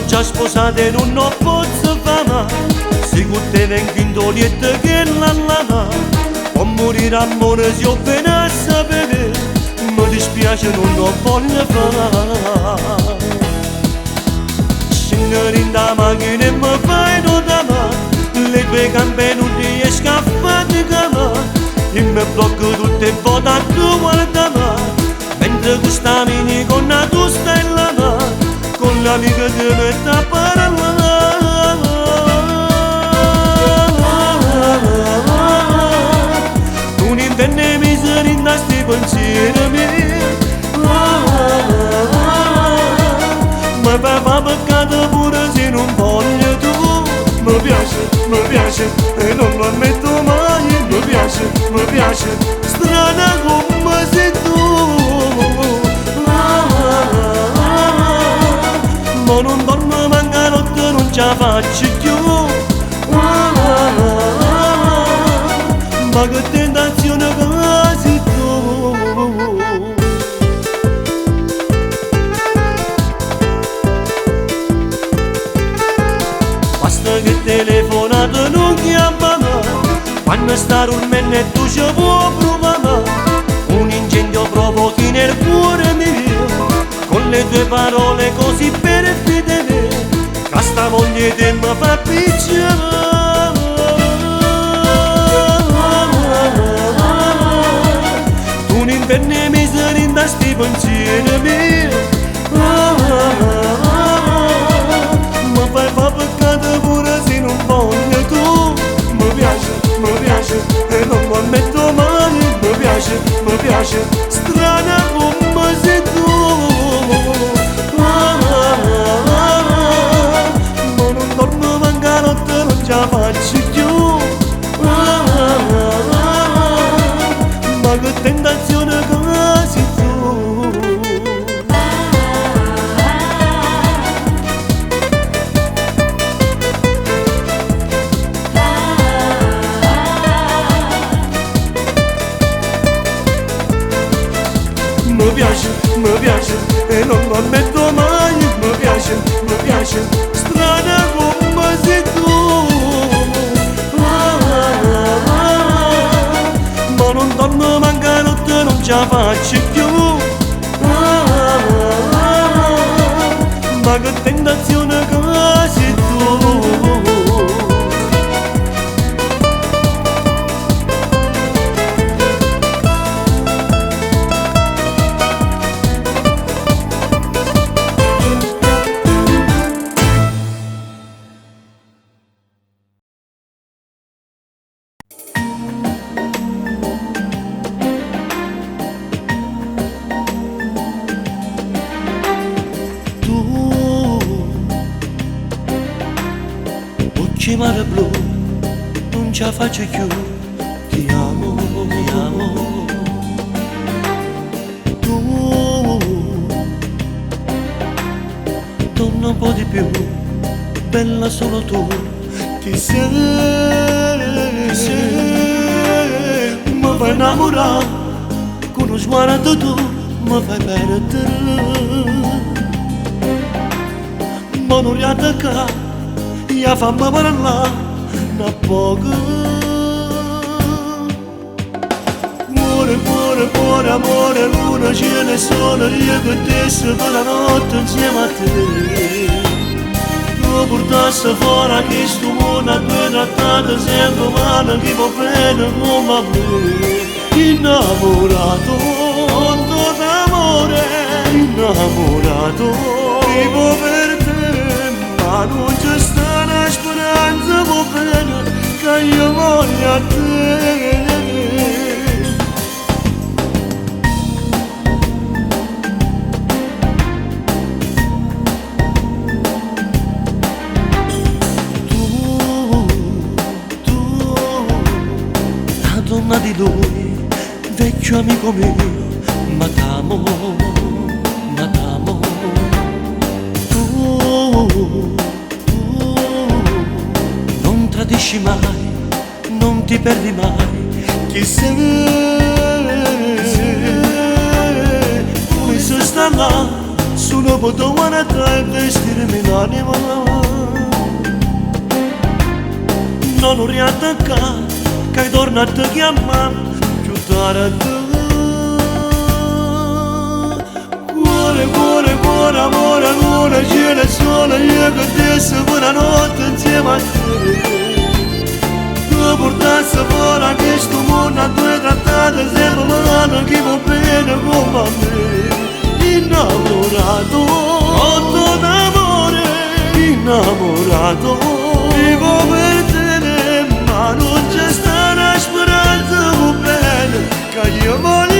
non c'ha sposate non ho posso fama. Sigur te vengo dolietta che la lana. Può morire amore se io vengo a sapere. Mi dispiace non ho voglia fare. Scendere in da macchina e mi fai notare. Le tue gambe non riesco a faticare. E mi blocco tutte le volte a tu guardare. Mentre questa mini gonna tu stai là, con l'amica che mi sta parlando. Un inverno mi si rinasti pensieri miei. Ma fa peccato pure se non voglio tu. Mi piace e non lo ammetto mai. Mi piace, strana come sei tu. Ma non dormo manca notte, non ce la faccio più. Ma che tentazione che sei tu. Basta che telefonate non chiamano. Quando sta dormendo e tu ci puoi provare. Un incendio provochi nel cuore mio. Con le tue parole così perfide che sta voglia di mi fa picchiare. Tu un inverno mi si rindasti pensieri miei. Mi fai fa peccato pure se non voglio tu. Mi piace e non lo ammetto mai. Mi piace, strana come sei tu. Ma non dormo manca notte, non ce la faccio più. Ma che tentazione che sei tu. Mi piace e non lo ammetto mai. Mi piace, strana come sei tu. Ma non dormo manca notte, non ce la faccio più. Ma che tentazione che sei tu. Mare blu, non ce la faccio più. Ti amo. Tu torna un po' di più, bella solo tu. Ti sei, mi fai innamorare. Con uno sguardo tu mi fai perdere. Ma non riattaccare. Ja fammi parlare da poco. Cuore, amore, luna, cielo e sole. Io che te per la notte insieme a te. Tu portassi fuori che sto mondo a due trattate. Sento male che va bene come a me. Innamorato, tutto d'amore. Innamorato, vivo per te. Ma non c'è sta una speranza può bene che io voglio a te. Tu, la donna di lui, vecchio amico mio, ma t'amo. Non tradisci mai, non ti perdi mai. Chi sei? Come se sta là Sono potuta e vestirmi l'anima. Non riattacca, che torna a te chiamare più tardi. Cuore, cuore, cuore, amore, luna, cielo e sole, io che te sto buonanotte insieme a te. Tu portassi fuori questo mondo a due trattate sempre male, chi va bene come a me. Innamorato, otto d'amore, innamorato, vivo per te, ma non c'è sta una speranza più bella che io voglio te.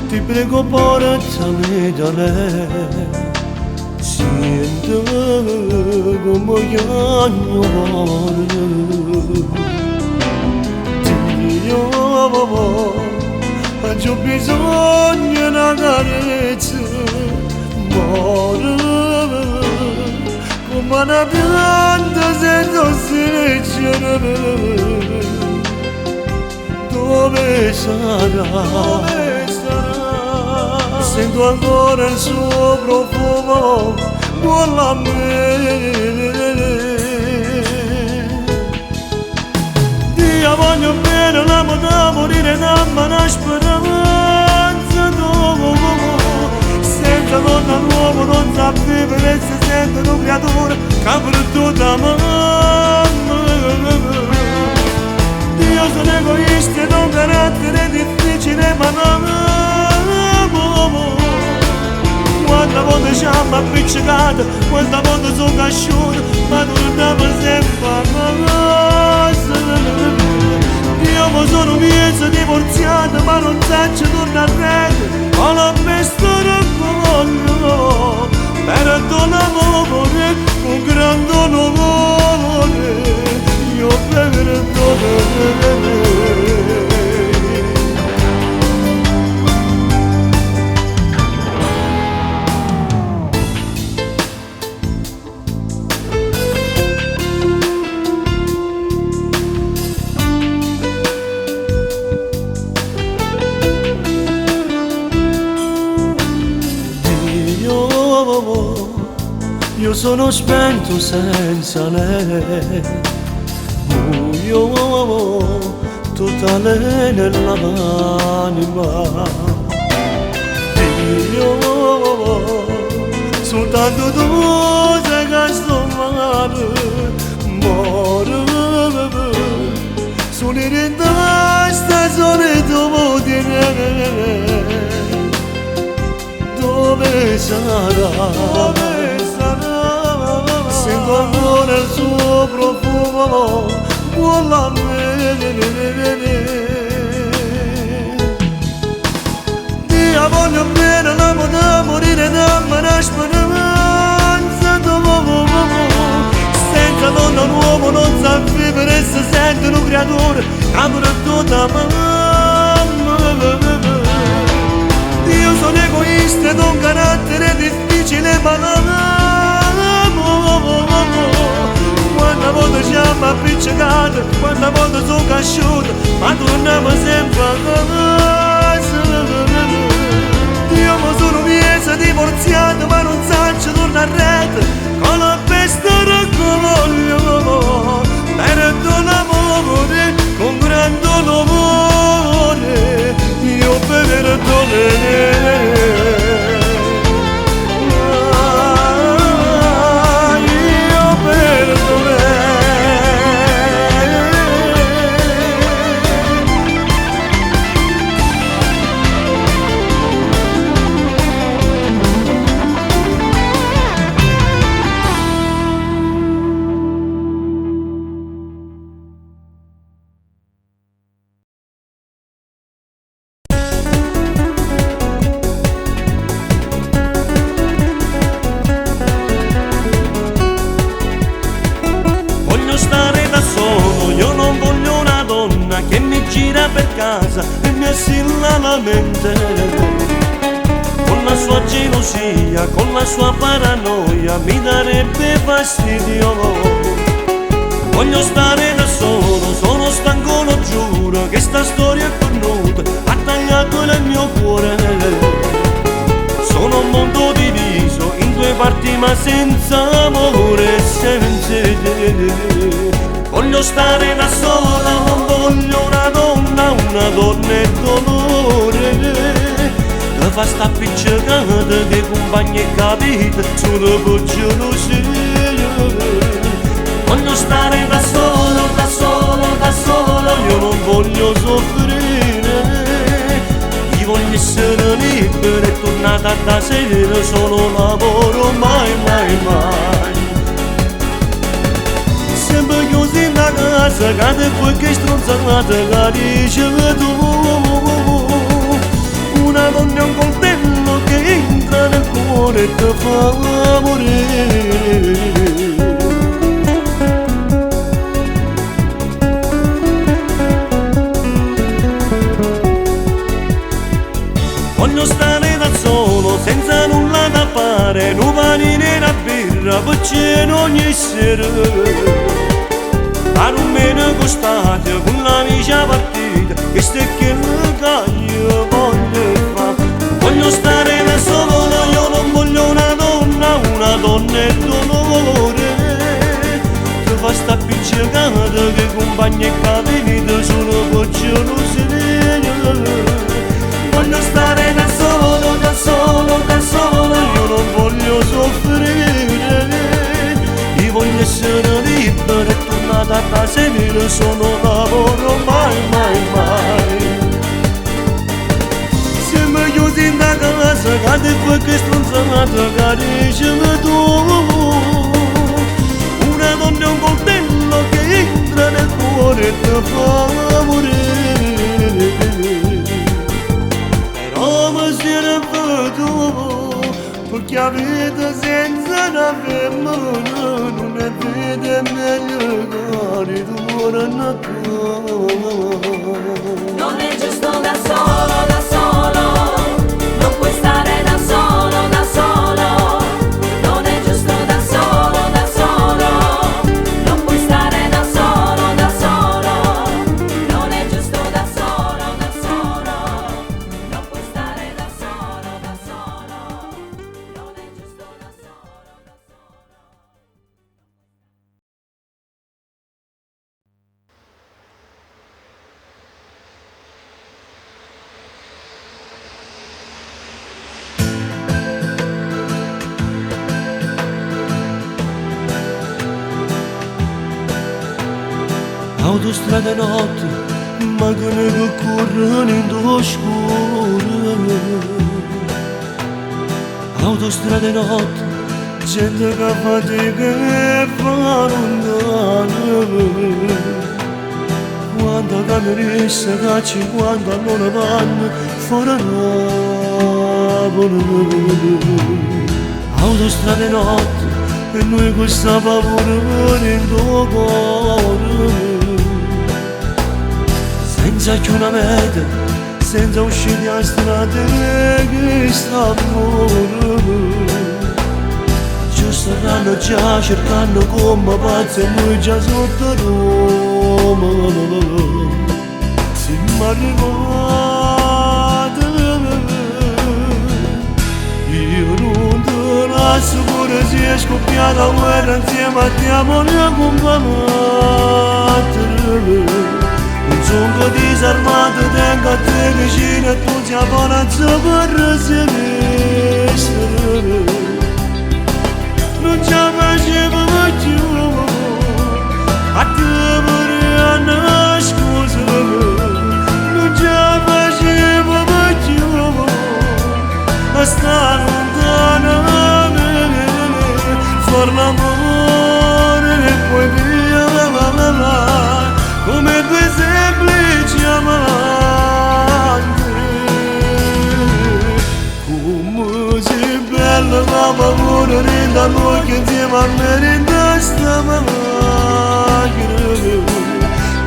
Ti prego portami da lei, siento come io muore. Dio, ho bisogno di una carezza, muore come una pianta senza ossigeno. Dove sarà? Sento ancora il suo profumo, vuole a me. Dio voglio bene, l'amo da morire, dammi una speranza. Senza donna l'uomo non sa vivere, si sente un creatore che ha perduto mamma. Io sono egoista ed ho un carattere difficile ma non amo. Quanta volta ci hanno appiccicato, quanta volta sono cresciuto, ma torniamo sempre a casa. Io mi sono mezzo divorziato ma non saccio tornare a rete, ho la peste raccoglio, per tuo l'amore, un grande onore. Io beverò io sono spento senza lei, buio totale nell'anima. Io soltanto tu sei che sto male, muore. Sono in questa solitudine, dove sarà? Sento ancora il suo profumo, vuole a me. Dio voglio bene, l'amo da morire, dammi una speranza. Senza donna un uomo non sa vivere, si sente un creatore, amore tutta mamma. Io sono egoista ed ho un carattere difficile ma non amo. Quanta volta ci hanno appiccicato, quanta volta sono cresciuto, ma torniamo sempre a casa. Io mi sono mezzo divorziato ma non saccio tornare a rete, con la peste raccoglio, per tuo l'amore, con grande onore. Io beverò casa e mi assilla la mente. Con la sua gelosia, con la sua paranoia mi darebbe fastidio. Voglio stare da solo, sono stanco, lo giuro, che sta storia è perduta, ha tagliato il mio cuore. Sono un mondo diviso in due parti ma senza amore e senza te. Voglio stare da sola, non voglio una donna e dolore. Che fa sta appiccicata che compagni e capite solo per gelosia. Voglio stare da solo, da solo, da solo, io non voglio soffrire. Io voglio essere libero e tornata da sera, solo lavoro, mai, mai, mai. Sempre chiusi in casa, cade qualche stronzata che dice tu. Una donna è un coltello che entra nel cuore e ti fa morire. Voglio stare da solo, senza nulla da fare, un panino e una birra, per cena ogni sera. A non me ne costate, con l'amica partita, che stai che io voglio fare. Voglio stare da solo, io non voglio una donna e dolore. Che fa sta appiccicata, che compagni e capite, solo per gelosia. Voglio stare da solo, da solo, da solo, io non voglio soffrire. Io voglio essere libero e tornata a sera, sono lavoro, mai, mai, mai. Siamo chiusi in casa, cade qualche stronzata che dice tu. Una donna è un coltello che entra nel cuore e ti fa morire. Come si ne vedo, perché la vita senza una femmina non è vita meglio che ritorna a casa. Non è giusto da solo, non puoi stare da solo, da solo. Non è giusto da solo, non puoi stare da solo, da solo. Non è giusto da solo, non puoi stare da solo, da solo. Non è giusto da solo. Autostrada notte, macchine che corrono in oscuro. Autostrada notte, gente che fatica e fa lontano. Quando cameressa da 50 non vanno fuori Napoli. Autostrada notte, e noi questa paura in tuo cuore. Senza più una meta, senza uscire a strada che sta amore. Ci staranno già cercando come pazzi e noi già sotto Roma. Siamo arrivati, io non te lascio pure se è scoppiata la guerra insieme a te, amore combattere. Non sono disarmato, tengo a te vicino e tu ti abbanazzo per resistere. Non ci facevo più, a te per nascondere. Non ci facevo più, a stare lontano da me. Far l'amore e poi via, come due semplici amanti. Come sei bella la paura da noi che insieme a me rinda sta macchina.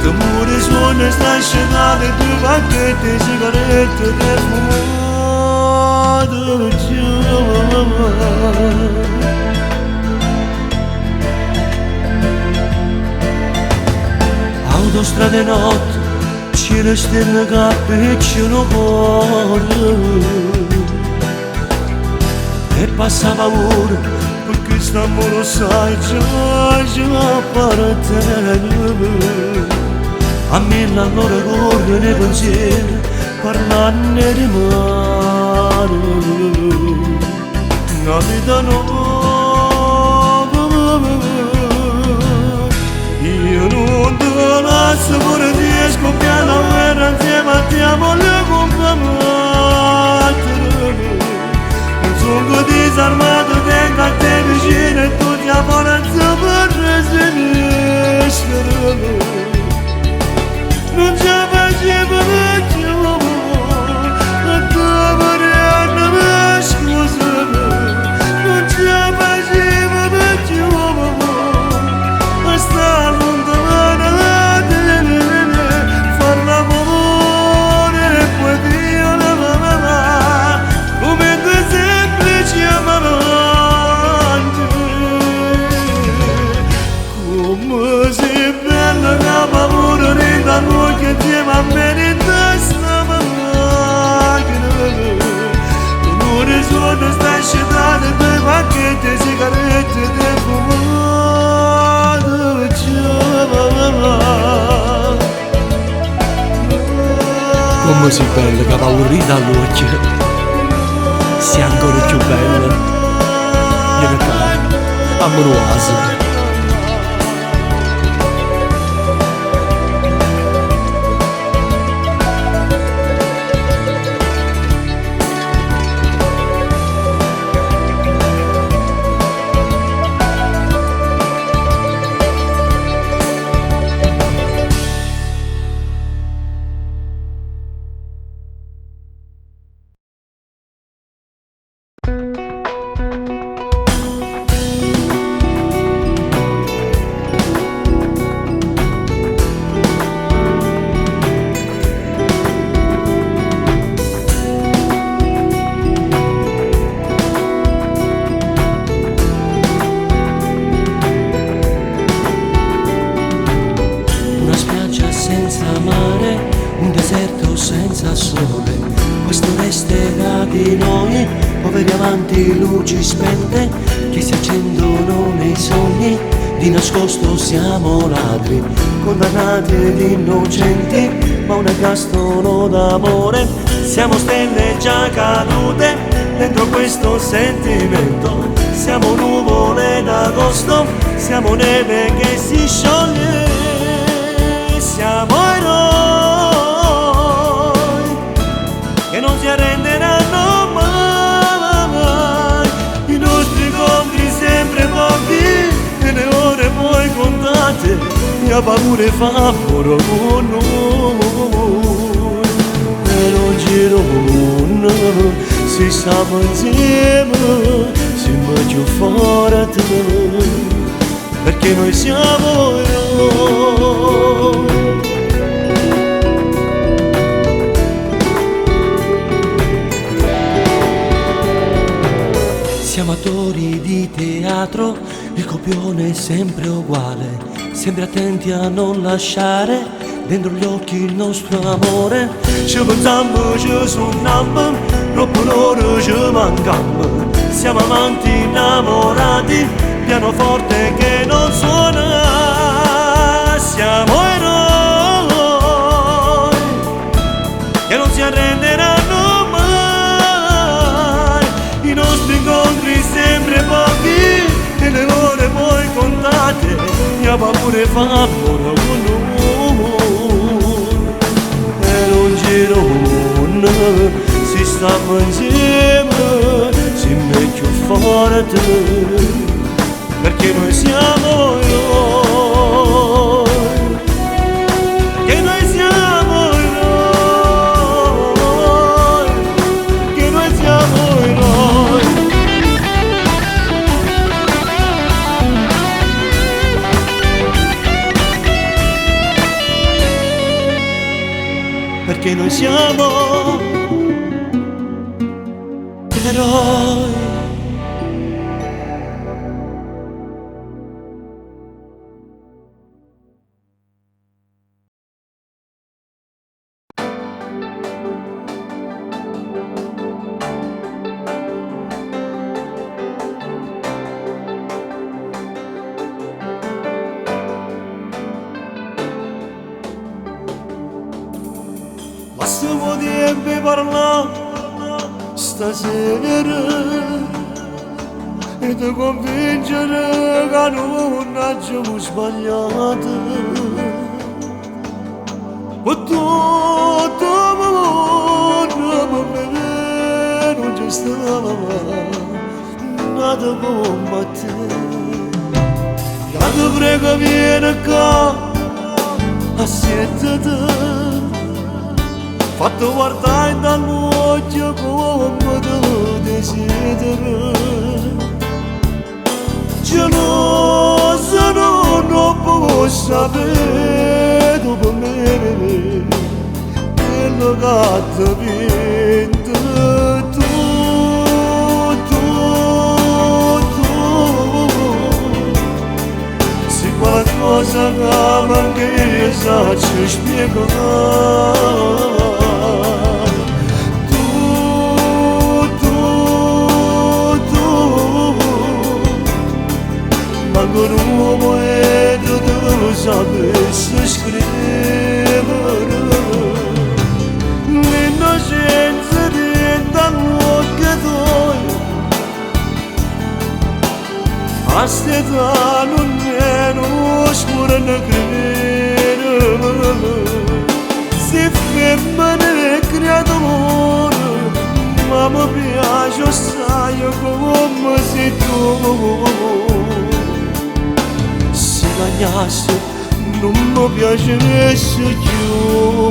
T'amore sogno giorni stai scenando due pacchetti di sigarette del fumato giù. Autostrade notte, cielo stelle che appicciano cuore e passa paura perché st'amore sai già appartiene. A mille all'ora corre nei pensieri parlando di mare. Capitano, io non te lascio pure di scoppiare la guerra insieme a te, voglio combattere. Non sono disarmato, tengo a te vicino e tu ti forza per resistere. Non ci facevo più, a te vorrei scusami. Non ci facevo più, a stare lontano da te, far l'amore e poi dire la mamma, come due semplici amanti. Come sei bella la paura da noi che insieme a me in testa macchina. L'onore suono sta scendendo due pacchetti di sigarette del fumato giù. Come sei bella che paurita all'occhio, sei ancora più bella. Io che amorosa. Un deserto senza sole, questo resterà di noi, poveri amanti luci spente, che si accendono nei sogni, di nascosto siamo ladri, condannati ed innocenti, ma un ergastolo d'amore, siamo stelle già cadute, dentro questo sentimento, siamo nuvole d'agosto, siamo neve che si scioglie, siamo eroi che non si arrenderanno mai, i nostri incontri sempre pochi e le ore poi contate, mia paura fa pure con noi, e non giro si stava insieme, siamo più forti, perché noi siamo eroi. Siamo attori di teatro, il copione è sempre uguale, sempre attenti a non lasciare dentro gli occhi il nostro amore. Ci pensiamo, ci suoniamo, troppo loro ci mancamo, siamo amanti innamorati, pianoforte che non suona, siamo eroi che non si arrenderanno mai, i nostri incontri sempre pochi e le ore poi contate, mia paura fa con noi, e non giro si stava insieme, si mette più forte, perché noi siamo eroi, che noi siamo eroi, che noi siamo eroi. perché noi siamo eroi. Lasciamo di parlare stasera e ti convincere che non abbiamo sbagliato. Ma tutto per me non c'è stava nada come te. Io ti prego vieni qua a siedere, fatto guardare dall'occhio come tu desideri. Geloso non può sapere dopo me quello che ti vinto tu. Se qualcosa che manca io saggio spiegare. Manco un uomo e tu sapessi scrivere l'innocenza dall'occhio tuo. A st'età non è oscura ne credere, si femmine e creatura, ma mi piace assai come sei tu. Se non mi piacesse più.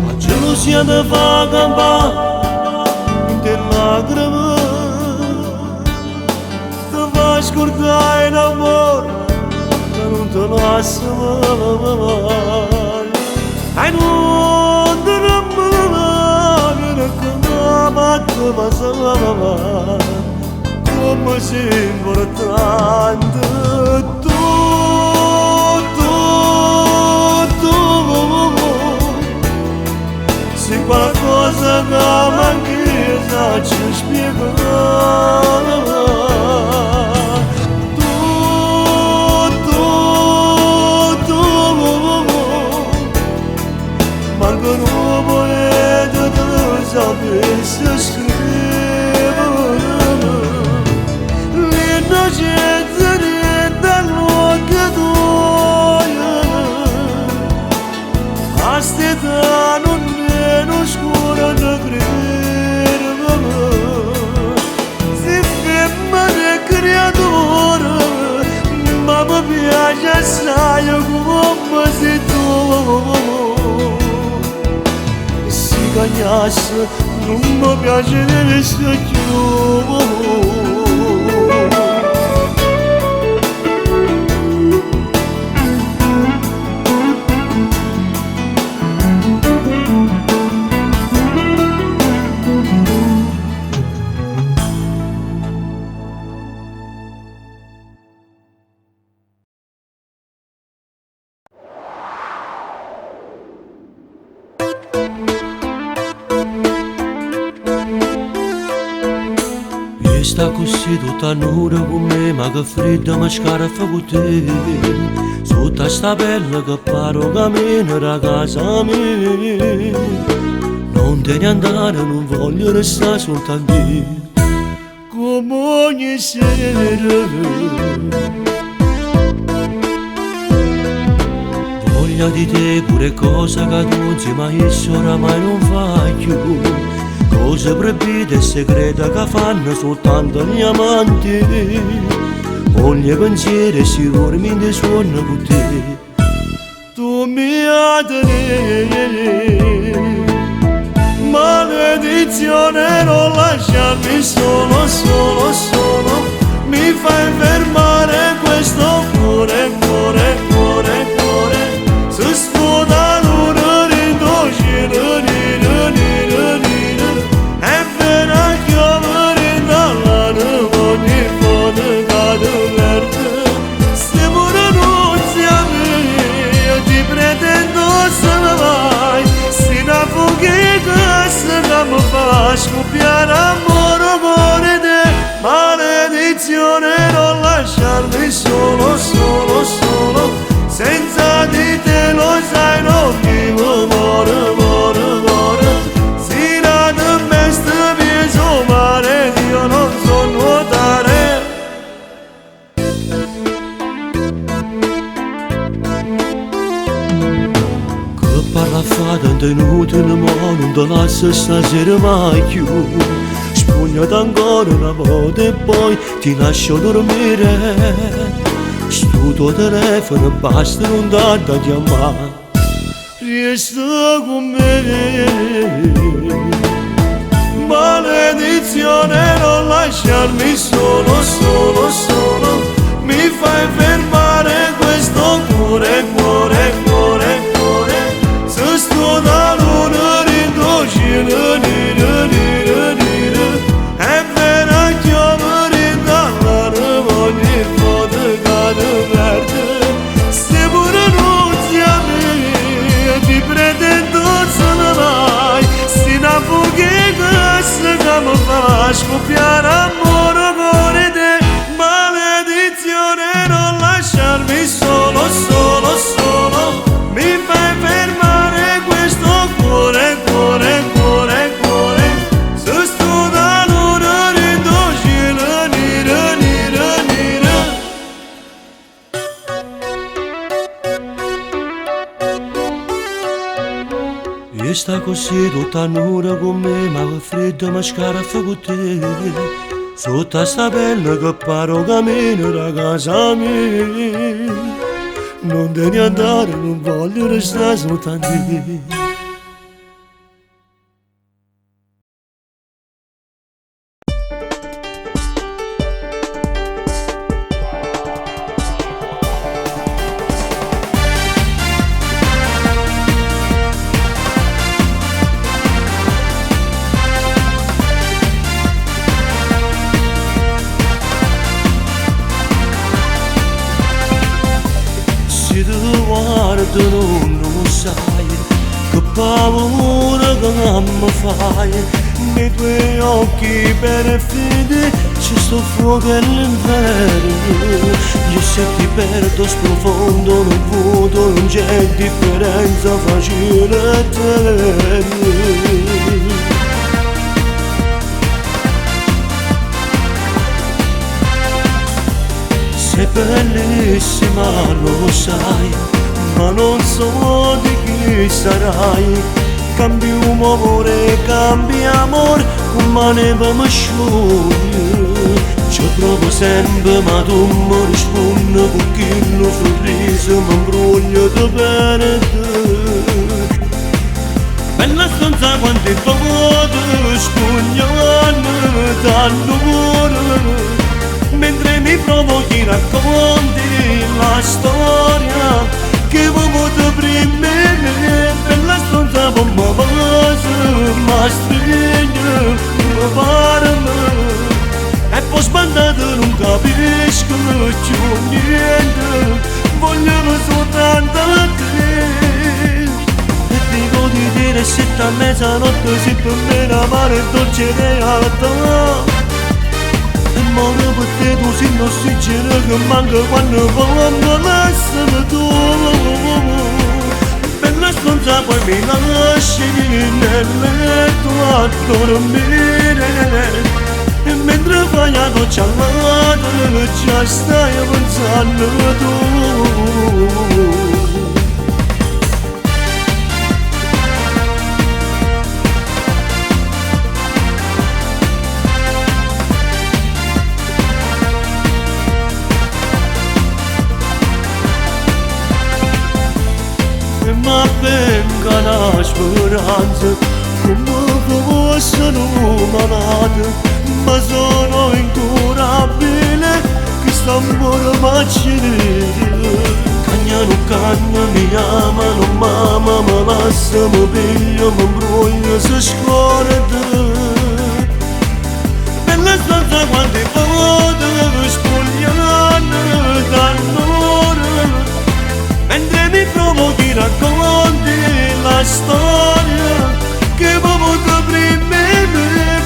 La gelosia ti fa campare di lacrime, ti fa scordare l'amore, non te lascio mai. Ai non te ne viene come ti passava, come sei importante tu. Se qualcosa che manca io saggio spiegare. Manco un uomo e tu sapessi scrivere l'innocenza dall'occhio tuo. A st'età non è oscura ne credere, si femmine creatura, ma mi piace assai come sei tu. Cagnasse, non mi piace essere più. Sta così tutta nuda con me, ma che fredda mi scaraffa con te. Sotto sta pelle che paro cammino da casa mia. Non te ne andare, non voglio restare soltanto io, come ogni sera. Voglia di te pure cosa che tu insieme a esso oramai non fai più. Cose proibite e segrete che fanno soltanto gli amanti. Ogni pensiero si dorme in sonno con te. Tu mi adori, Maledizione, non lasciarmi solo, solo, solo. Mi fai fermare questo cuore, cuore, cuore, cuore. Si sputa l'una ridoce, e vera chiovere dalla ogni foto cade verde. Stiamo rinunziando, io ti pretendo se ne vai. Si da fughe che mi fa scoppiare amore, cuore te. Maledizione, non lasciarmi solo, solo, solo. Senza di te lo sai non vivo, muore, muore, muore. Si da te me sta viso mare, io non so nuotare. Che parla fata tenuto in mano, non ti lascio stasera mai più. Spugnati ancora una volta e poi ti lascio dormire. Sto tuo telefono basta, non dà da chiamare. Resta con me. Maledizione, non lasciarmi solo, solo, solo. Mi fai fermare questo cuore, cuore, cuore, cuore. Se sto da luna ridoce, è vera chiovere dalla ogni foto cade verde. Stiamo rinunziando, ti pretendo se ne vai. Si da fughe che mi fa scoppiare amore, cuore te. Maledizione, non lasciarmi solo, solo, solo. Mi fai fermare questo cuore, cuore, cuore, cuore. Se sto da luna ridoce, nira, nira, nira. E sta così tutta nura con me, ma che freddo mi scaraffa con te. Sotto sta pelle che paro cammino da casa mia. Non devi andare, non voglio restare soltanto te. Se ti guardo non lo sai, che paura che mi fai. Nei tuoi occhi perfidi c'è sto fuoco all'inferno. Io se ti perdo sprofondo non vuoto, non c'è differenza facile te. Sei bellissima, lo sai, ma non so di chi sarai. Cambi umore, cambi amore, come neve mi scioglie. Ci provo sempre, ma tu mi rispondi, perché lo sorriso mi imbruglia di bene te. Bella stanza quante foto, spugnano d'allora. Mentre mi provochi racconti la storia che avevo prima. Bella stanza con me base, ma stringe, mi parla. E poi sbandata non capisco più niente, voglio soltanto te. E dico di dire sette a mezzanotte, se per me l'amare è dolce realtà. Amore per te tu sei l'ossigeno che manca quando voglio lasciare tu. Bella stanza poi mi lasci nel letto a dormire. E mentre fai la doccia al lato già stai pensando tu. Ma venga la speranza, come posso non malato, ma sono incurabile, che sta amore macchine. Cagnano cagna, mi amano, mamma, mi lascia, mi piglio, mi imbroglio, si scorda. Bella stanza quante volte spogliando dall'ora, mentre mi provochi racconti la storia che ho avuto prima di me.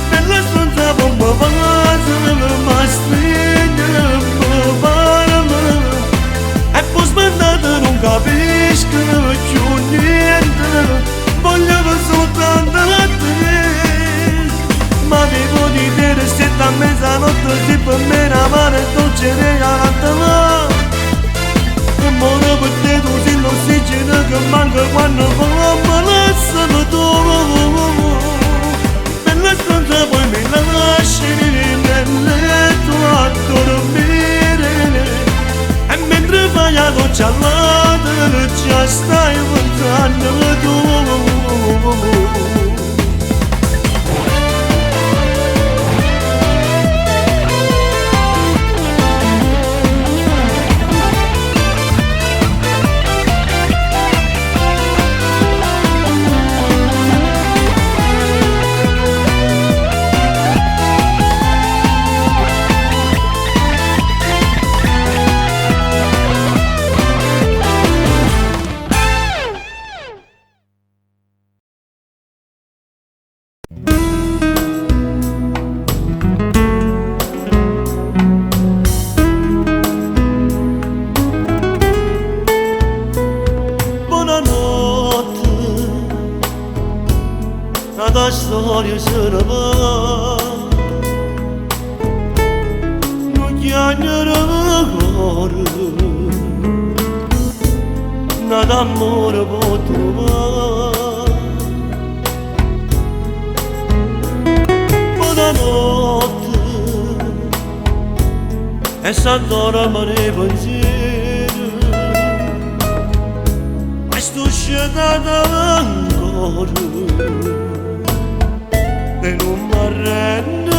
Bella stanza bomba pazza, ma stringe, mi parla, e poi sbandata non capisco più niente, voglio soltanto te. Ma vivo di te, restetta a mezzanotte, se per me la mano è dolce regalata. Amore per te, tu sei l'ossigeno che manca quando come lasciami tu. Per la stanza poi mi lasci nel letto a dormire, e mentre fai la doccia al lato già stai pensando tu. La storia se ne va, non chiamerà ancora, nada amore può trovare. Buonanotte, e s'addora me ne pensiero, ma sto scegliendo ancora. E non mi arrendo,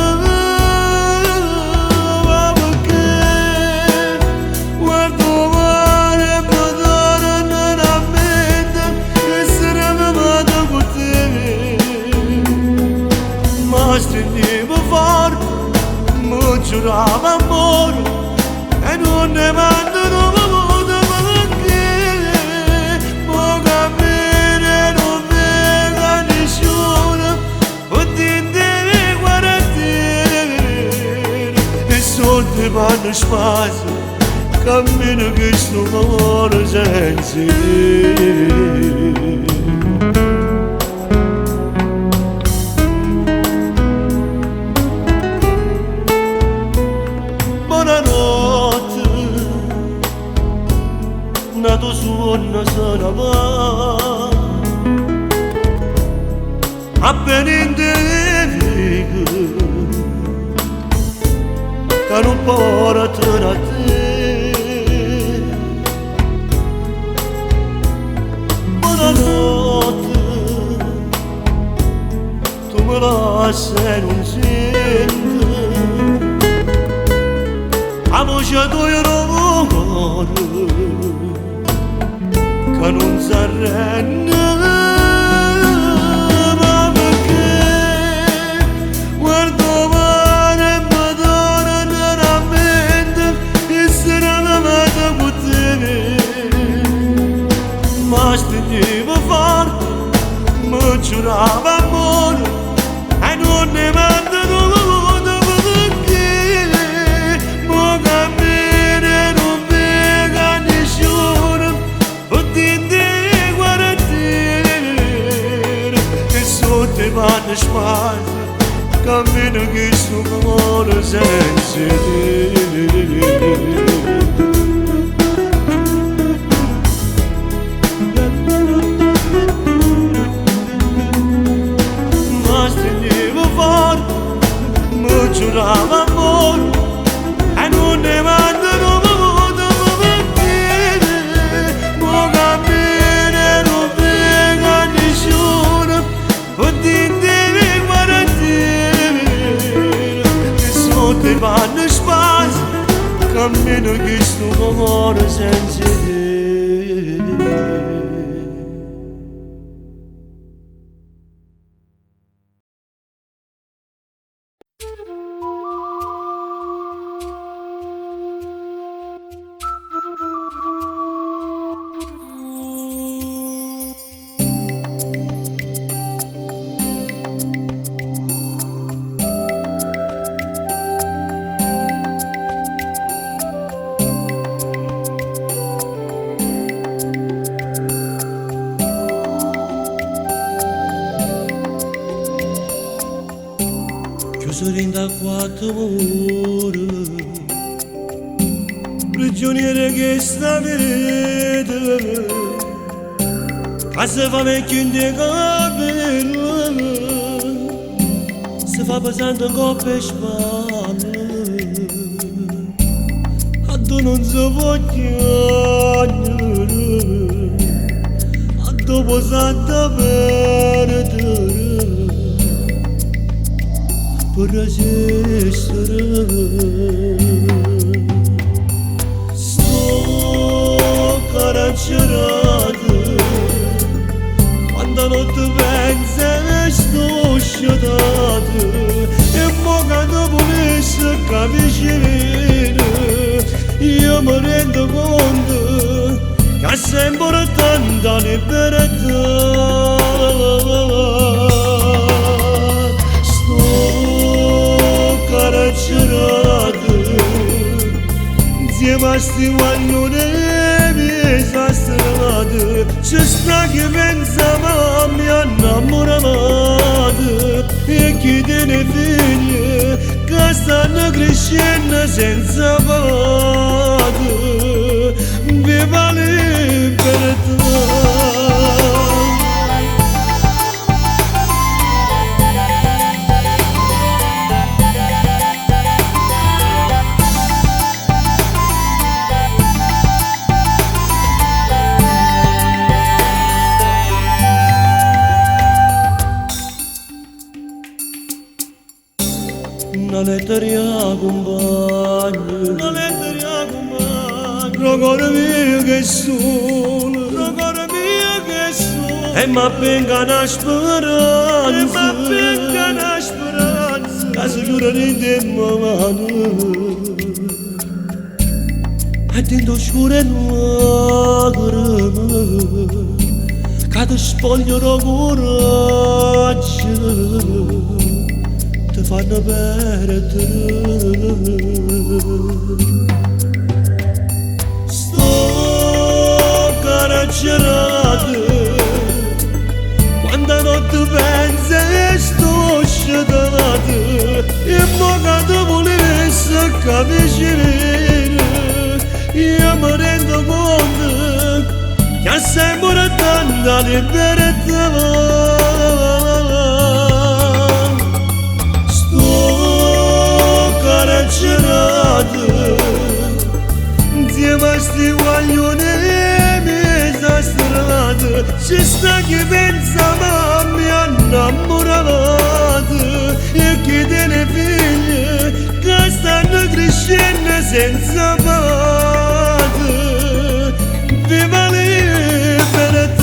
ma perché guardo male e mi torna a mente essere amato con te. Ma stringevo forte, mi giurava amore, e non ne mando nuovo, ma perché può capire non venga nessuno. Soldi vanno spasi, cammino che sto amore senza te. Buonanotte, nato suono se ne va, appena in te che non portano a te. Buonanotte, tu me lasci e non senti la voce tua non muore, che non si arrende. Ma perché guardo male e mi torna a mente essere amato con te. Ma stringevo forte, mi giurava amore, e non ne mando nulla, perché può capire non venga nessuno, potete guardare, e sotto i panni spasi, cammino che sto amore senza te. Giurava amore, e non ne mandano modo, perché può capire non venga nessuno, potete meno che sto cuore senza te. Chiuso da quattro mura, prigioniere che sta vedere, casa fa vecchio in de capello, si fa pesante coppe e spalle, a tu non si può chiamare, a dopo santa perdere. Per resistere sto carcerato, quando notte pensa sto sciatato e mo quando volesse capisce bene io mi rendo conto che ha sempre tanta libertà. Carcerato insieme a sti guaglioni esastrati c'è sta che pensa ma mi ha innamorato e chi tiene figli che stanno crescendo senza pace viva libertà. Una lettera compagna, una lettera compagna, lo cuore mio che solo, lo cuore mio che solo, e ma venga una speranza, e ma venga una speranza, che si chiude in te mano, e dentro scuro e lacrime, che ti spogliano coraggio, ti fanno perdere. Sto carcerato, quando notte pensa e sto sciatato e mo quando volesse capisce bene io mi rendo conto che ha sempre tanta libertà. Carcerato insieme a sti guaglioni esastrati c'è sta chi pensa ma mi ha innamorato e chi tiene figli che stanno crescendo senza pace viva libertà.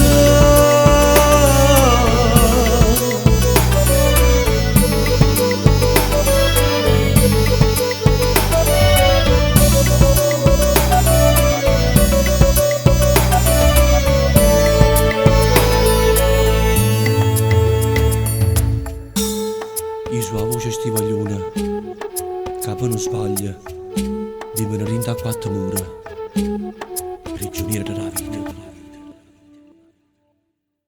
Sua voce stivagliona, capo non sbaglia, di venire in da quattro mura, prigioniero della vita.